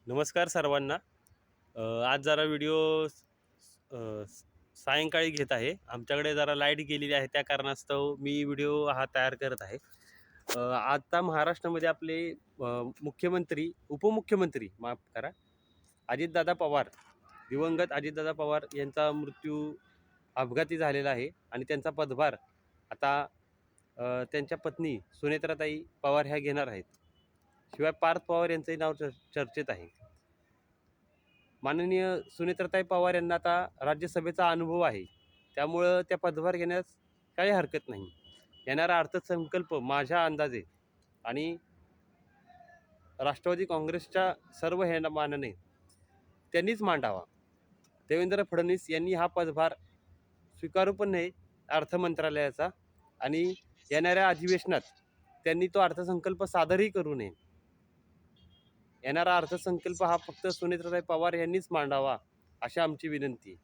नमस्कार सर्वांना. आज जरा व्हिडिओ सायंकाळी घेत आहे. आमच्याकडे जरा लाईट गेलेली आहे, त्या कारणास्तव मी व्हिडिओ हा तयार करत आहे. आता महाराष्ट्रामध्ये आपले मुख्यमंत्री, उपमुख्यमंत्री माफ करा, अजितदादा पवार, दिवंगत अजितदादा पवार यांचा मृत्यू अपघाती झालेला आहे आणि त्यांचा पदभार आता त्यांच्या पत्नी सुनेत्राताई पवार ह्या घेणार आहेत. शिवाय पार्थ पवार यांचंही नाव चर्चेत आहे. माननीय सुनेत्राताई पवार यांना आता राज्यसभेचा अनुभव आहे, त्यामुळं त्या पदभार घेण्यास काही हरकत नाही. येणारा अर्थसंकल्प माझ्या अंदाजे आणि राष्ट्रवादी काँग्रेसच्या सर्व मानाने त्यांनीच मांडावा. देवेंद्र फडणवीस यांनी हा पदभार स्वीकारू पण नये अर्थमंत्रालयाचा, आणि येणाऱ्या अधिवेशनात त्यांनी तो अर्थसंकल्प सादरही करू नये. येणारा अर्थसंकल्प हा फक्त सुनेत्राताई पवार यांनीच मांडावा, अशी आमची विनंती.